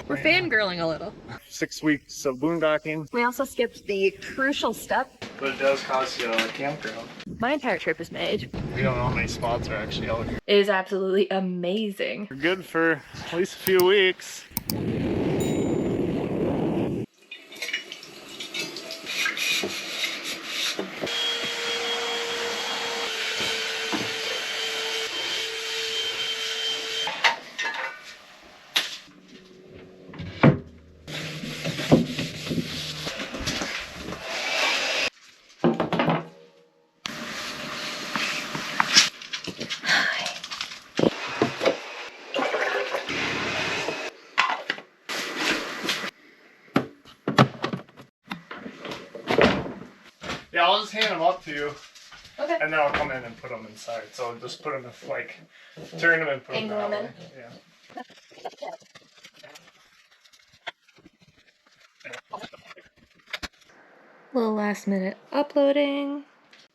We're fangirling a little. 6 weeks of boondocking. We also skipped the crucial step. But it does cost you a campground. My entire trip is made. We don't know how many spots are actually out here. It is absolutely amazing. We're good for at least a few weeks. Yeah, I'll just hand them up to you. Okay. And then I'll come in and put them inside. So just put them in, like, turn them and put them Angle that them way. in. Yeah. Little last minute uploading.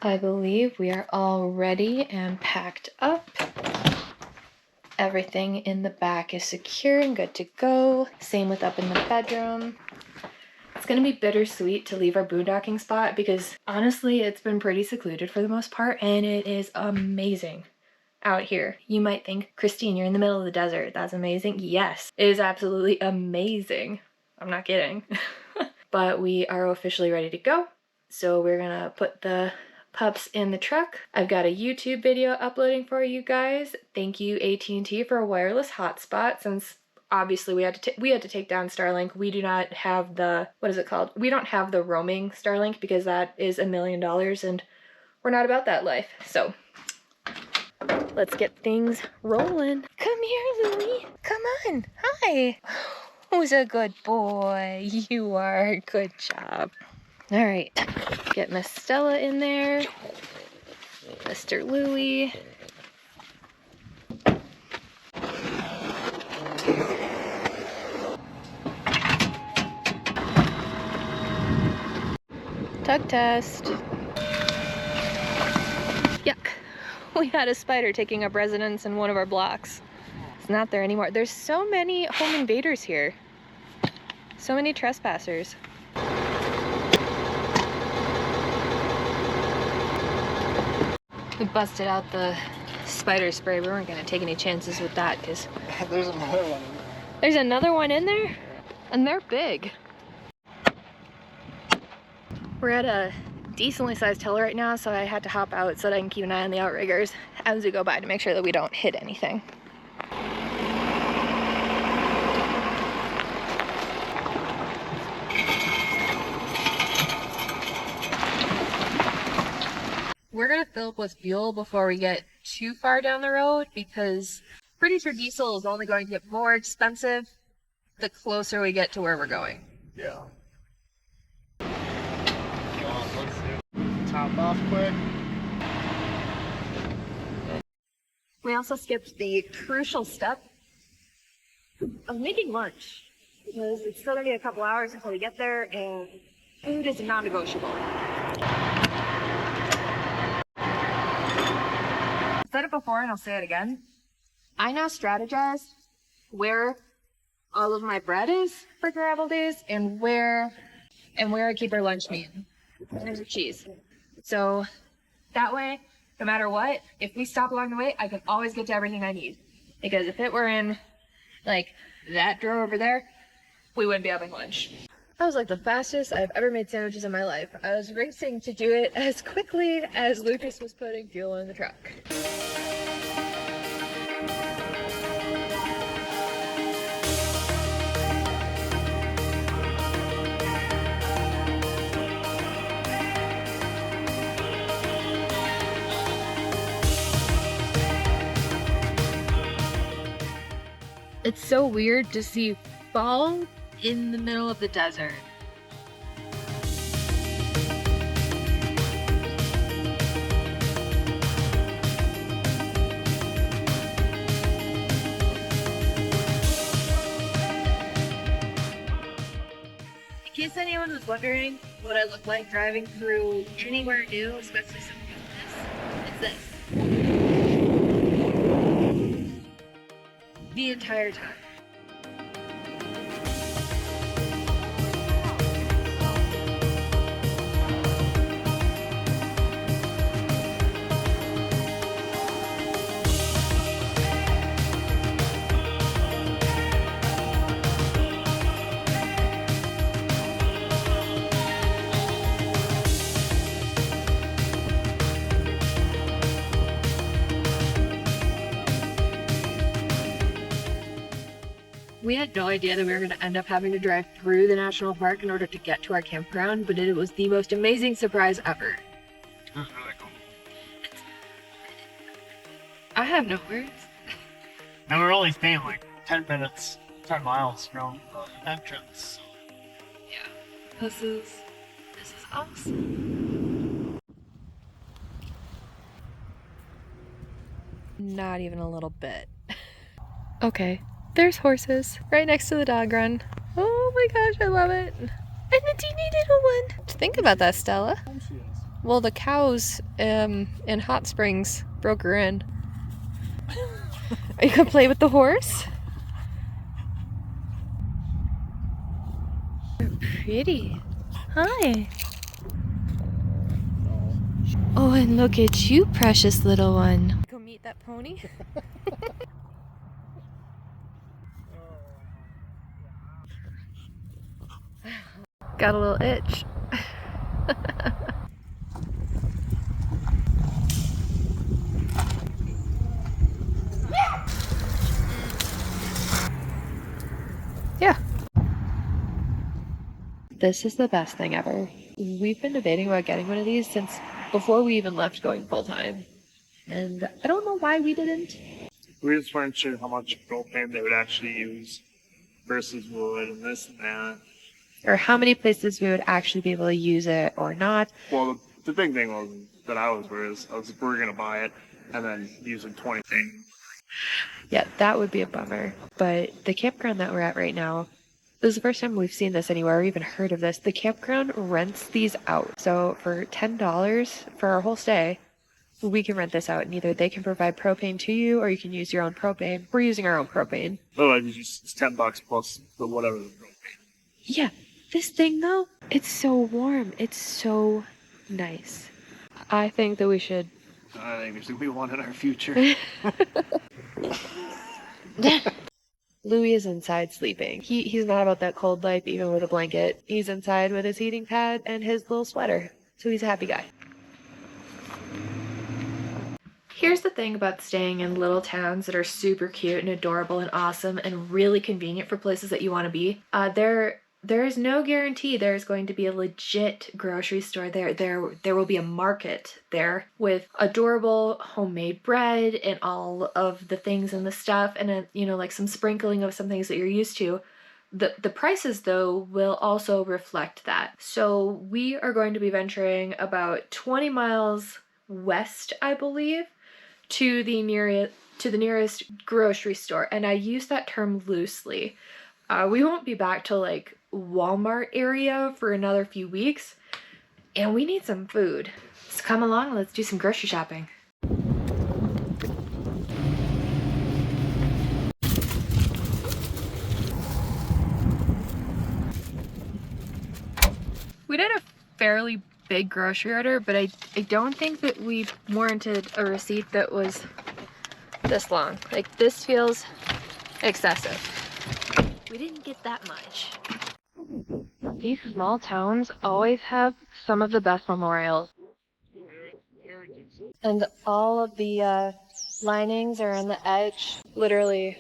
I believe we are all ready and packed up. Everything in the back is secure and good to go. Same with up in the bedroom. It's gonna be bittersweet to leave our boondocking spot because honestly, it's been pretty secluded for the most part and it is amazing out here. You might think, Christine, you're in the middle of the desert. That's amazing. Yes, it is absolutely amazing. I'm not kidding. But we are officially ready to go. So we're gonna put the pups in the truck. I've got a YouTube video uploading for you guys. Thank you AT&T for a wireless hotspot since obviously we had to take down Starlink. We do not have the, what is it called? We don't have the roaming Starlink because that is $1 million and we're not about that life. So let's get things rolling. Come here, Louie. Come on. Hi. Who's a good boy? You are. Good job. All right. Get Miss Stella in there. Mr. Louie. Tug test. Yuck. We had a spider taking up residence in one of our blocks. It's not there anymore. There's so many home invaders here. So many trespassers. We busted out the spider spray. We weren't gonna take any chances with that because There's another one in there. there's another one in there and they're big. We're at a decently sized hill right now, so I had to hop out so that I can keep an eye on the outriggers as we go by to make sure that we don't hit anything. We're gonna fill up with fuel before we get too far down the road because pretty sure diesel is only going to get more expensive the closer we get to where we're going. Yeah. Let's top off quick. We also skipped the crucial step of making lunch because it's still gonna be a couple hours until we get there and food is non-negotiable. I've said it before and I'll say it again. I now strategize where all of my bread is for travel days and where I keep our lunch meat. There's a cheese. So that way, no matter what, if we stop along the way, I can always get to everything I need. Because if it were in like that drawer over there, we wouldn't be having lunch. That was like the fastest I've ever made sandwiches in my life. I was racing to do it as quickly as Lucas was putting fuel in the truck. It's so weird to see fall in the middle of the desert. In case anyone was wondering what I look like driving through anywhere new, especially something like this, it's this. The entire time. We had no idea that we were going to end up having to drive through the national park in order to get to our campground, but it was the most amazing surprise ever. It was really cool. I have no words. And we're only staying like 10 minutes, 10 miles from the entrance. Yeah, this is awesome. Not even a little bit. Okay, there's horses right next to the dog run. Oh my gosh, I love it. And a teeny little one. Think about that, Stella. Well, the cows in Hot Springs broke her in. Are you gonna play with the horse? You're pretty. Hi. Oh, and look at you, precious little one. Go meet that pony. Got a little itch. Yeah. This is the best thing ever. We've been debating about getting one of these since before we even left going full time. And I don't know why we didn't. We just weren't sure how much propane they would actually use versus wood and this and that. Or how many places we would actually be able to use it or not. Well, the big thing was that I was worried is we're going to buy it and then use it 20 things. Yeah, that would be a bummer. But the campground that we're at right now, this is the first time we've seen this anywhere or even heard of this. The campground rents these out. So for $10 for our whole stay, we can rent this out, and either they can provide propane to you or you can use your own propane. We're using our own propane. Otherwise, it's $10 plus the whatever the propane. Yeah, this thing though, it's so warm. It's so nice. I think that we should. I think there's going to be one in our future. Louis is inside sleeping. He's not about that cold life even with a blanket. He's inside with his heating pad and his little sweater. So he's a happy guy. Here's the thing about staying in little towns that are super cute and adorable and awesome and really convenient for places that you want to be. There is no guarantee there's going to be a legit grocery store there. There will be a market there with adorable homemade bread and all of the things and the stuff and like some sprinkling of some things that you're used to. The prices though will also reflect that. So we are going to be venturing about 20 miles west, I believe, to the nearest grocery store, and I use that term loosely. We won't be back to like Walmart area for another few weeks, and we need some food. So come along and let's do some grocery shopping. We did a fairly big grocery order, but I don't think that we warranted a receipt that was this long. Like, this feels excessive. We didn't get that much. These small towns always have some of the best memorials. And all of the linings are on the edge. Literally,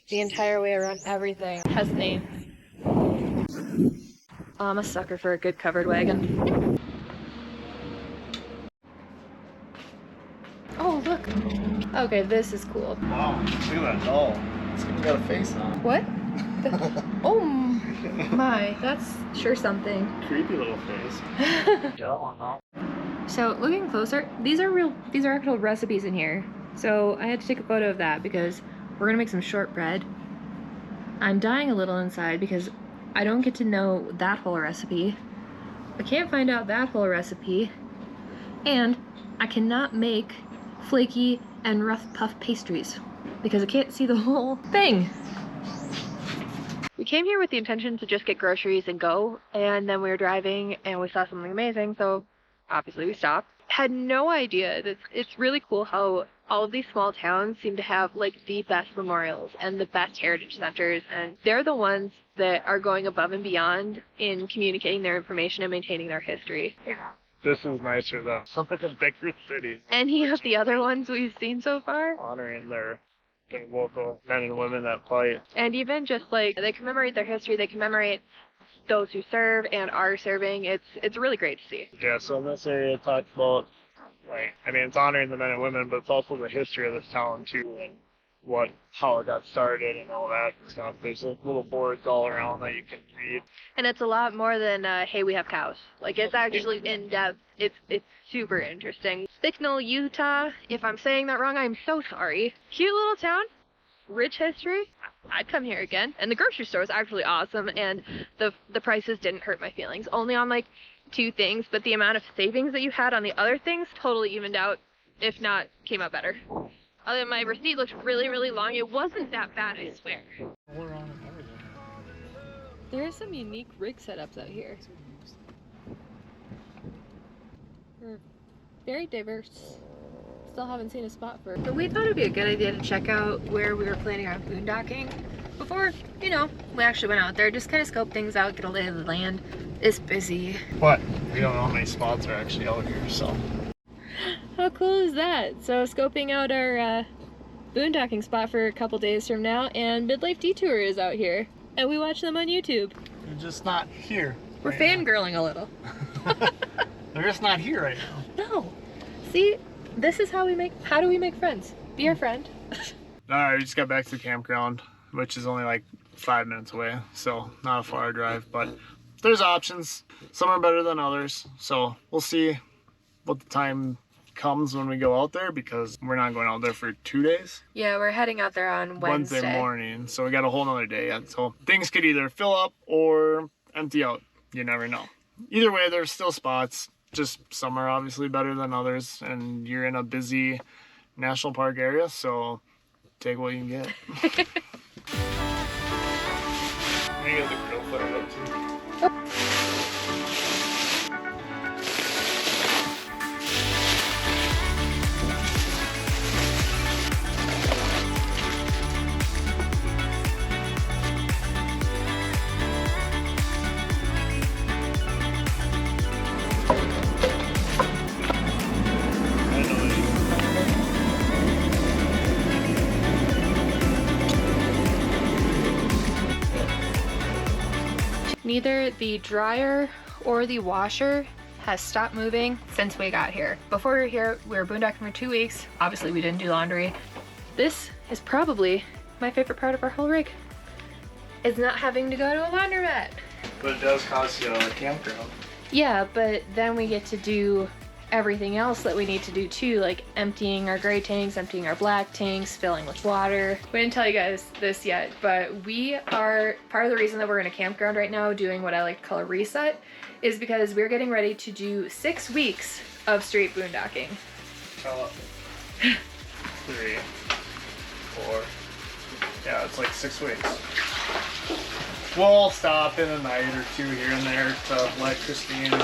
the entire way around everything has names. I'm a sucker for a good covered wagon. Oh, look. Okay, this is cool. Wow, look at that doll. It's got a face on it. What? Oh my, that's sure something. Creepy little face. So looking closer, these are actual recipes in here. So I had to take a photo of that because we're gonna make some shortbread. I'm dying a little inside because I don't get to know that whole recipe. I can't find out that whole recipe. And I cannot make flaky and rough puff pastries because I can't see the whole thing. We came here with the intention to just get groceries and go, and then we were driving and we saw something amazing, so obviously we stopped. Had no idea that it's really cool how all of these small towns seem to have like the best memorials and the best heritage centers, and they're the ones that are going above and beyond in communicating their information and maintaining their history. This is nicer though. Something in bigger cities. Any of the other ones we've seen so far? Honoring their the local men and women that fight. And even just like they commemorate their history, they commemorate those who serve and are serving. It's really great to see. Yeah, so in this area it talks about, like, I mean, it's honoring the men and women, but it's also the history of this town too, and how it got started and all that stuff. There's like little boards all around that you can read. And it's a lot more than hey, we have cows. Like, it's actually in depth. It's super interesting. Bicknel, Utah. If I'm saying that wrong, I'm so sorry. Cute little town, rich history. I'd come here again. And the grocery store was actually awesome, and the prices didn't hurt my feelings. Only on like 2 things, but the amount of savings that you had on the other things totally evened out. If not, came out better. Other than my receipt looked really, really long. It wasn't that bad, I swear. There are some unique rig setups out here. They're very diverse. Still haven't seen a spot for it. But we thought it'd be a good idea to check out where we were planning on boondocking before, we actually went out there. Just kind of scope things out, get a lay of the land. It's busy. But we don't know how many spots are actually out here, so. How cool is that? So scoping out our boondocking spot for a couple days from now, and Midlife Detour is out here. And we watch them on YouTube. They're just not here. We're fangirling a little. They're just not here right now. No. See, this is how do we make friends? Be our friend. Alright, we just got back to the campground, which is only like 5 minutes away, so not a far drive, but there's options. Some are better than others, so we'll see what the time comes when we go out there, because we're not going out there for 2 days. Yeah, we're heading out there on Wednesday morning, so we got a whole nother day yet. So things could either fill up or empty out. You never know. Either way, there's still spots. Just some are obviously better than others, and you're in a busy national park area, so take what you can get. You got the grill fired up too. Neither the dryer or the washer has stopped moving since we got here. Before we were here, we were boondocking for 2 weeks. Obviously, we didn't do laundry. This is probably my favorite part of our whole rig, is not having to go to a laundromat. But it does cost you a campground. Yeah, but then we get to do everything else that we need to do too, like emptying our gray tanks, emptying our black tanks, filling with water. We didn't tell you guys this yet, but we are, part of the reason that we're in a campground right now doing what I like to call a reset is because we're getting ready to do 6 weeks of straight boondocking. 3, 4. Yeah, it's like 6 weeks. We'll stop in a night or 2 here and there to let Christine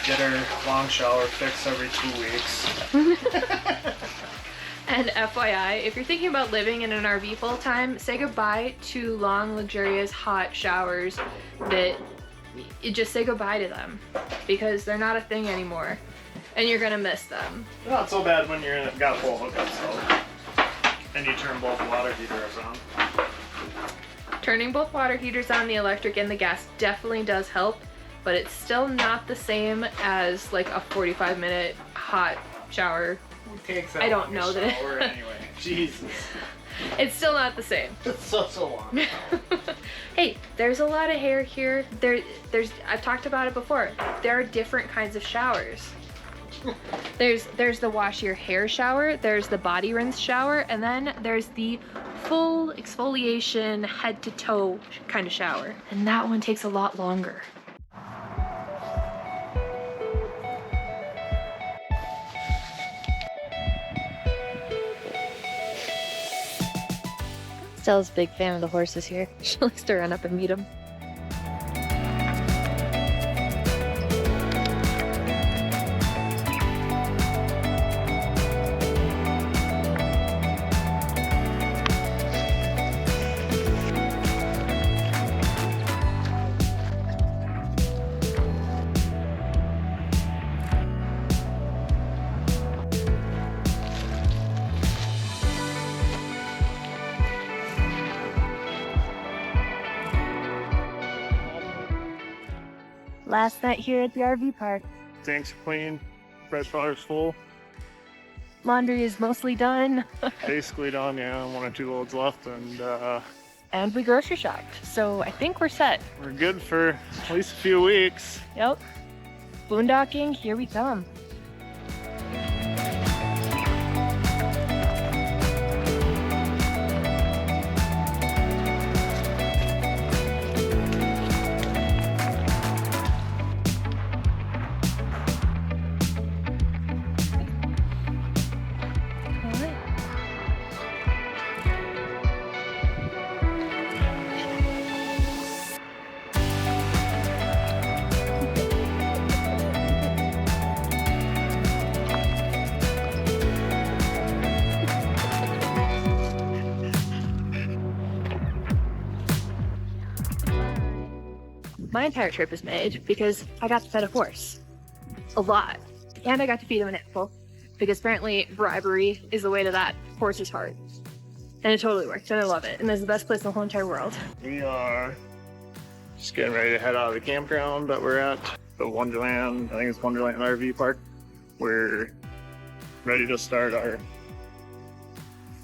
get her long shower fixed every 2 weeks. And FYI, if you're thinking about living in an RV full time, say goodbye to long, luxurious, hot showers that just say goodbye to them, because they're not a thing anymore and you're gonna miss them. Not so bad when you're got full hookups though, and you turn both water heaters on. Turning both water heaters on, the electric and the gas, definitely does help, but it's still not the same as like a 45-minute hot shower. Who takes that I don't know that shower anyway. Jesus. It's still not the same. It's so long. Hey, there's a lot of hair here. I've talked about it before. There are different kinds of showers. There's the wash your hair shower, there's the body rinse shower, and then there's the full exfoliation head to toe kind of shower. And that one takes a lot longer. Stella's a big fan of the horses here. She likes to run up and meet them. Last night here at the RV park. Tanks are clean, fresh water's full. Laundry is mostly done. Basically done, yeah. 1 or 2 loads left, And we grocery shopped, so I think we're set. we're good for at least a few weeks. Yep. Boondocking, here we come. My entire trip is made because I got to pet a horse. A lot. And I got to feed him an apple. Because apparently bribery is the way to that horse's heart. And it totally worked, and I love it. And it's the best place in the whole entire world. We are just getting ready to head out of the campground that we're at. The Wonderland, I think it's Wonderland RV Park. We're ready to start our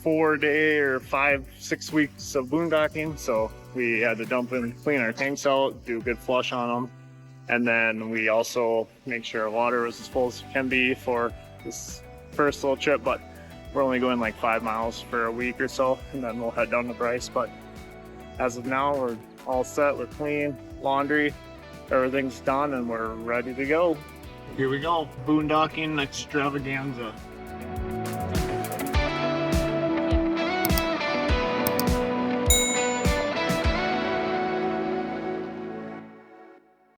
4-day or 5-6 weeks of boondocking. So we had to dump and clean our tanks out, do a good flush on them. And then we also make sure our water was as full as it can be for this first little trip, but we're only going like 5 miles for a week or so, and then we'll head down to Bryce. But as of now, we're all set, we're clean, laundry, everything's done, and we're ready to go. Here we go, boondocking extravaganza.